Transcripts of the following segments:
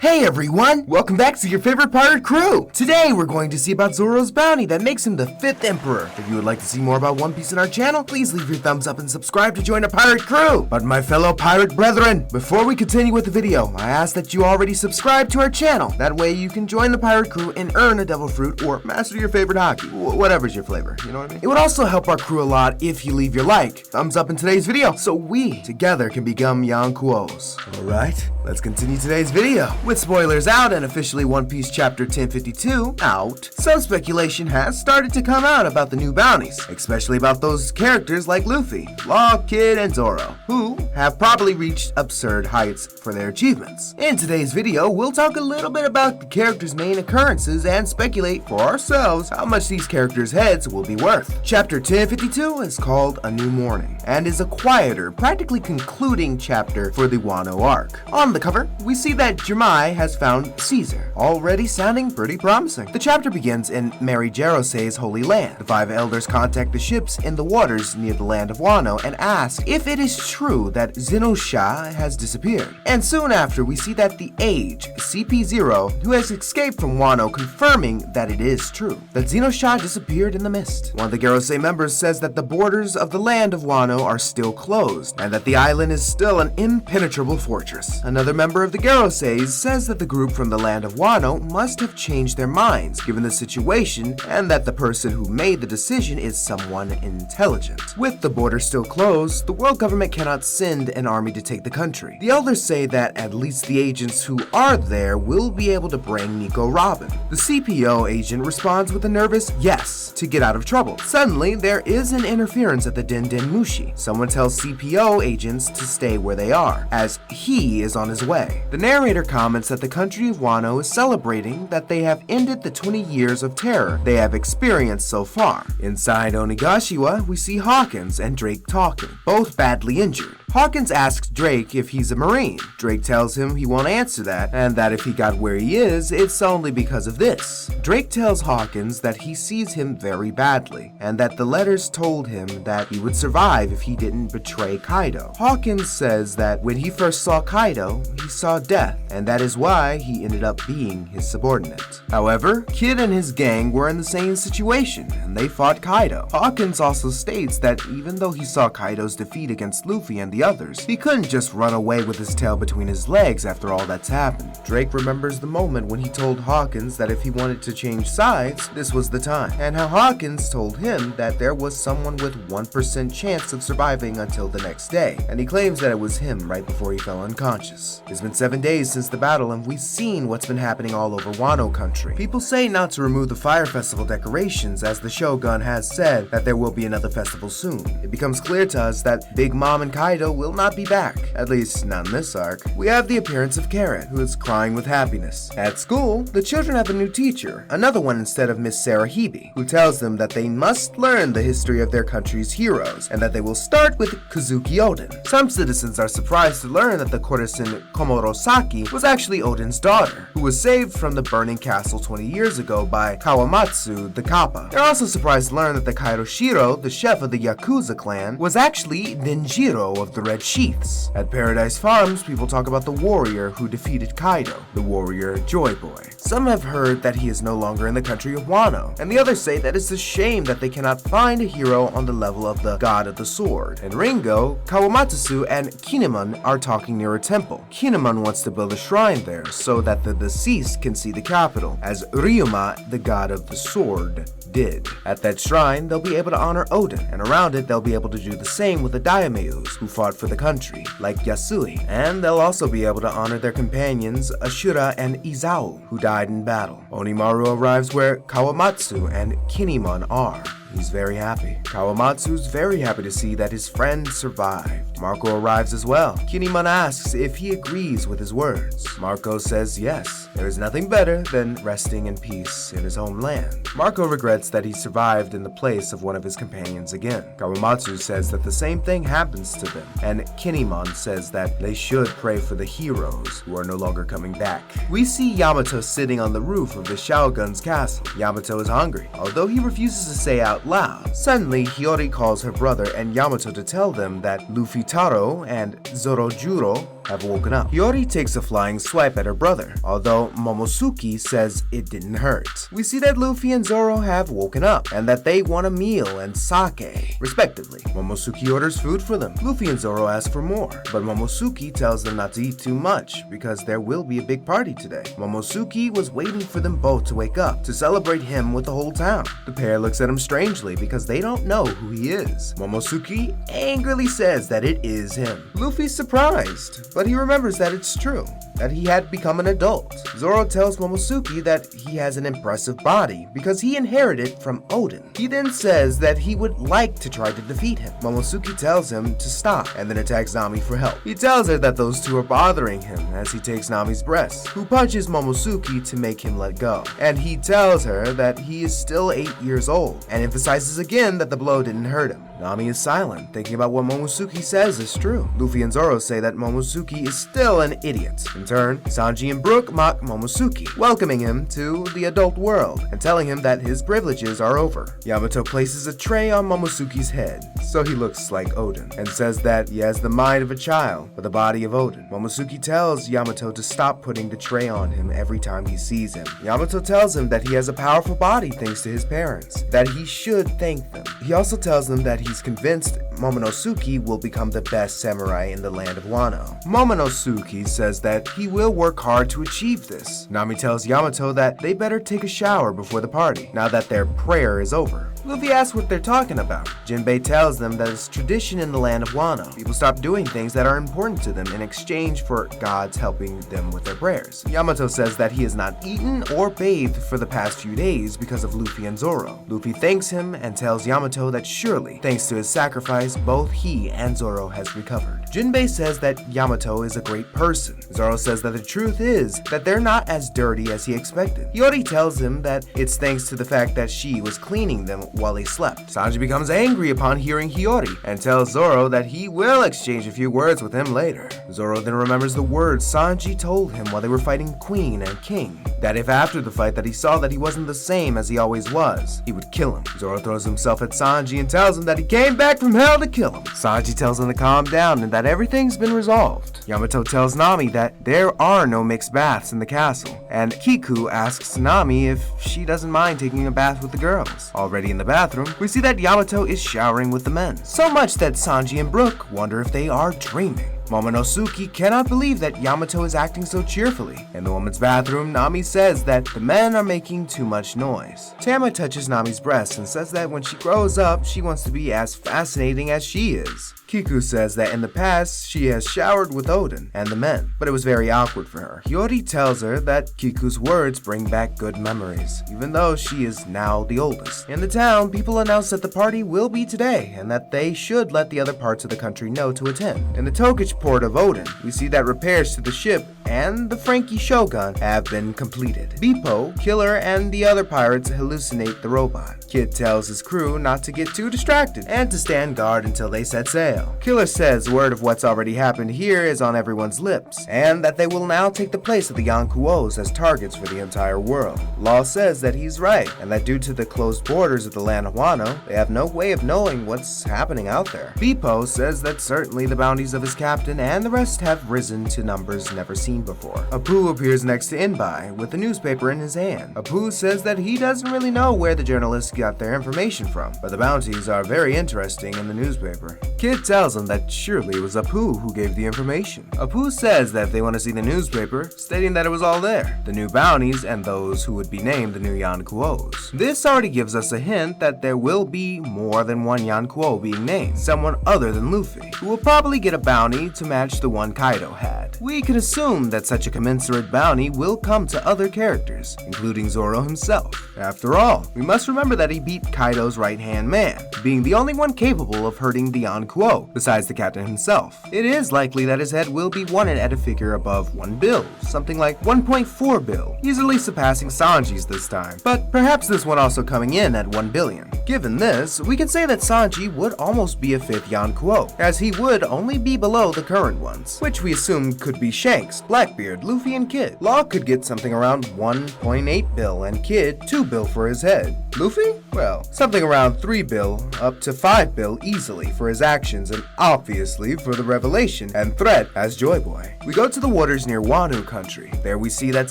Hey everyone! Welcome back to your favorite pirate crew! Today we're going to see about Zoro's bounty that makes him the 5th emperor. If you would like to see more about One Piece in our channel, please leave your thumbs up and subscribe to join a pirate crew! But my fellow pirate brethren, before we continue with the video, I ask that you already subscribe to our channel. That way you can join the pirate crew and earn a devil fruit or master your favorite hockey. Whatever's your flavor, you know what I mean? It would also help our crew a lot if you leave your thumbs up in today's video, so we together can become Yonkuos. Alright, let's continue today's video. With spoilers out and officially One Piece Chapter 1052 out, some speculation has started to come out about the new bounties, especially about those characters like Luffy, Law, Kid, and Zoro, who have probably reached absurd heights for their achievements. In today's video, we'll talk a little bit about the characters' main occurrences and speculate for ourselves how much these characters' heads will be worth. Chapter 1052 is called A New Morning, and is a quieter, practically concluding chapter for the Wano arc. On the cover, we see that Jiraiya has found Caesar, already sounding pretty promising. The chapter begins in Mary Jerose's holy land. The 5 elders contact the ships in the waters near the land of Wano and ask if it is true that Zenosha has disappeared. And soon after, we see that the Age, CP0, who has escaped from Wano, confirming that it is true, that Zenosha disappeared in the mist. One of the Gerose members says that the borders of the land of Wano are still closed, and that the island is still an impenetrable fortress. Another member of the Geroses says that the group from the land of Wano must have changed their minds given the situation, and that the person who made the decision is someone intelligent. With the border still closed, the world government cannot send an army to take the country. The elders say that at least the agents who are there will be able to bring Nico Robin. The CPO agent responds with a nervous yes to get out of trouble. Suddenly, there is an interference at the Den Mushi. Someone tells CPO agents to stay where they are, as he is on his way. The narrator comments that the country of Wano is celebrating that they have ended the 20 years of terror they have experienced so far. Inside Onigashiwa, we see Hawkins and Drake talking, both badly injured. Hawkins asks Drake if he's a Marine. Drake tells him he won't answer that, and that if he got where he is, it's only because of this. Drake tells Hawkins that he sees him very badly, and that the letters told him that he would survive if he didn't betray Kaido. Hawkins says that when he first saw Kaido, he saw death, and that is why he ended up being his subordinate. However, Kid and his gang were in the same situation, and they fought Kaido. Hawkins also states that even though he saw Kaido's defeat against Luffy and the others, he couldn't just run away with his tail between his legs after all that's happened. Drake remembers the moment when he told Hawkins that if he wanted to change sides, this was the time, and how Hawkins told him that there was someone with 1% chance of surviving until the next day, and he claims that it was him right before he fell unconscious. It's been 7 days since the battle, and we've seen what's been happening all over Wano country. People say not to remove the Fire Festival decorations, as the Shogun has said that there will be another festival soon. It becomes clear to us that Big Mom and Kaido will not be back, at least not in this arc. We have the appearance of Karen, who is crying with happiness. At school, the children have a new teacher, another one instead of Miss Sarah Hebe, who tells them that they must learn the history of their country's heroes, and that they will start with Kazuki Oden. Some citizens are surprised to learn that the courtesan Komurosaki was actually Oden's daughter, who was saved from the burning castle 20 years ago by Kawamatsu the Kappa. They're also surprised to learn that the Kaido Shiro, the chef of the Yakuza clan, was actually Denjiro of the Red Sheaths. At Paradise Farms, people talk about the warrior who defeated Kaido, the warrior Joy Boy. Some have heard that he is no longer in the country of Wano, and the others say that it's a shame that they cannot find a hero on the level of the God of the Sword. In Ringo, Kawamatsu and Kinemon are talking near a temple. Kinemon wants to build a shrine there so that the deceased can see the capital, as Ryuma, the God of the Sword, did. At that shrine, they'll be able to honor Oden, and around it they'll be able to do the same with the daimyos who fought for the country, like Yasui. And they'll also be able to honor their companions Ashura and Izao, who died in battle. Onimaru arrives where Kawamatsu and Kinemon are. He's very happy. Kawamatsu's very happy to see that his friend survived. Marco arrives as well. Kinemon asks if he agrees with his words. Marco says yes. There is nothing better than resting in peace in his homeland. Marco regrets that he survived in the place of one of his companions again. Kawamatsu says that the same thing happens to them, and Kinemon says that they should pray for the heroes who are no longer coming back. We see Yamato sitting on the roof of the Shogun's castle. Yamato is hungry, although he refuses to say out loud. Suddenly, Hiyori calls her brother and Yamato to tell them that Luffy Taro and Zoro Juro have woken up. Hiyori takes a flying swipe at her brother, although Momosuke says it didn't hurt. We see that Luffy and Zoro have woken up, and that they want a meal and sake, respectively. Momosuke orders food for them. Luffy and Zoro ask for more, but Momosuke tells them not to eat too much, because there will be a big party today. Momosuke was waiting for them both to wake up, to celebrate him with the whole town. The pair looks at him strangely, because they don't know who he is. Momosuke angrily says that it is him. Luffy's surprised, but he remembers that it's true, that he had become an adult. Zoro tells Momosuke that he has an impressive body because he inherited it from Odin. He then says that he would like to try to defeat him. Momosuke tells him to stop and then attacks Nami for help. He tells her that those two are bothering him as he takes Nami's breast, who punches Momosuke to make him let go. And he tells her that he is still 8 years old and emphasizes again that the blow didn't hurt him. Nami is silent, thinking about what Momosuke says is true. Luffy and Zoro say that Momosuke is still an idiot. In turn, Sanji and Brook mock Momosuke, welcoming him to the adult world and telling him that his privileges are over. Yamato places a tray on Momosuke's head, so he looks like Odin, and says that he has the mind of a child, but the body of Odin. Momosuke tells Yamato to stop putting the tray on him every time he sees him. Yamato tells him that he has a powerful body thanks to his parents, that he should thank them. He also tells them that he's convinced Momonosuke will become the best samurai in the land of Wano. Momonosuke says that he will work hard to achieve this. Nami tells Yamato that they better take a shower before the party, now that their prayer is over. Luffy asks what they're talking about. Jinbei tells them that it's tradition in the land of Wano. People stop doing things that are important to them in exchange for gods helping them with their prayers. Yamato says that he has not eaten or bathed for the past few days because of Luffy and Zoro. Luffy thanks him and tells Yamato that surely, thanks to his sacrifice, both he and Zoro has recovered. Jinbei says that Yamato is a great person. Zoro says that the truth is that they're not as dirty as he expected. Hiyori tells him that it's thanks to the fact that she was cleaning them while they slept. Sanji becomes angry upon hearing Hiyori and tells Zoro that he will exchange a few words with him later. Zoro then remembers the words Sanji told him while they were fighting Queen and King, that if after the fight that he saw that he wasn't the same as he always was, he would kill him. Zoro throws himself at Sanji and tells him that he came back from hell to kill him. Sanji tells him to calm down and that everything's been resolved. Yamato tells Nami that there are no mixed baths in the castle, and Kiku asks Nami if she doesn't mind taking a bath with the girls. Already in the bathroom, we see that Yamato is showering with the men, so much that Sanji and Brook wonder if they are dreaming. Momonosuke cannot believe that Yamato is acting so cheerfully. In the woman's bathroom, Nami says that the men are making too much noise. Tama touches Nami's breast and says that when she grows up, she wants to be as fascinating as she is. Kiku says that in the past, she has showered with Odin and the men, but it was very awkward for her. Hiyori tells her that Kiku's words bring back good memories, even though she is now the oldest. In the town, people announce that the party will be today, and that they should let the other parts of the country know to attend. In the Tokic port of Odin, we see that repairs to the ship and the Frankie Shogun have been completed. Beepo, Killer, and the other pirates hallucinate the robot. Kid tells his crew not to get too distracted and to stand guard until they set sail. Killer says word of what's already happened here is on everyone's lips, and that they will now take the place of the Yonkuos as targets for the entire world. Law says that he's right, and that due to the closed borders of the land of Wano, they have no way of knowing what's happening out there. Beepo says that certainly the bounties of his captain and the rest have risen to numbers never seen before. Apu appears next to Inbai with a newspaper in his hand. Apu says that he doesn't really know where the journalists got their information from, but the bounties are very interesting in the newspaper. Kid tells him that surely it was Apu who gave the information. Apu says that if they want to see the newspaper, stating that it was all there, the new bounties and those who would be named the new Yonkuos. This already gives us a hint that there will be more than one Yonkuo being named, someone other than Luffy, who will probably get a bounty to match the one Kaido had. We can assume that such a commensurate bounty will come to other characters, including Zoro himself. After all, we must remember that he beat Kaido's right-hand man, being the only one capable of hurting the Yonkuo, besides the captain himself. It is likely that his head will be wanted at a figure above 1 bill, something like 1.4 bill, easily surpassing Sanji's this time, but perhaps this one also coming in at 1 billion. Given this, we can say that Sanji would almost be a 5th Yonkuo, as he would only be below the current ones, which we assume could be Shanks, Blackbeard, Luffy, and Kid. Law could get something around 1.8 bill, and Kid 2 bill for his head. Luffy? Well, something around 3 bill up to 5 bill easily for his actions and obviously for the revelation and threat as Joy Boy. We go to the waters near Wano country. There we see that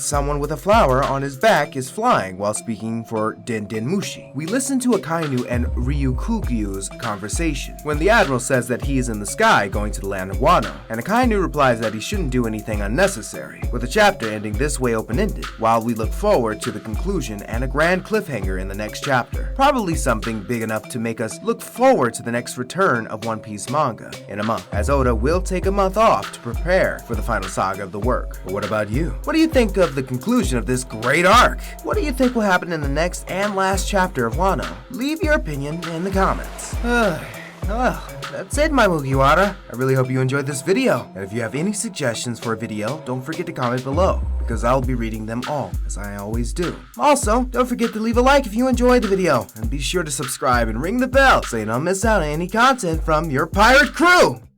someone with a flower on his back is flying while speaking for Den Den Mushi. We listen to Akainu and Ryukugyu's conversation when the Admiral says that he is in the sky going to the land of Wano, and Akainu replies that he shouldn't do anything unnecessary, with the chapter ending this way open-ended, while we look forward to the conclusion and a grand cliffhanger in the next chapter. Probably something big enough to make us look forward to the next return of One Piece manga in a month, as Oda will take a month off to prepare for the final saga of the work. But what about you? What do you think of the conclusion of this great arc? What do you think will happen in the next and last chapter of Wano? Leave your opinion in the comments. Well, that's it, my Mugiwara. I really hope you enjoyed this video. And if you have any suggestions for a video, don't forget to comment below, because I'll be reading them all, as I always do. Also, don't forget to leave a like if you enjoyed the video, and be sure to subscribe and ring the bell so you don't miss out on any content from your pirate crew!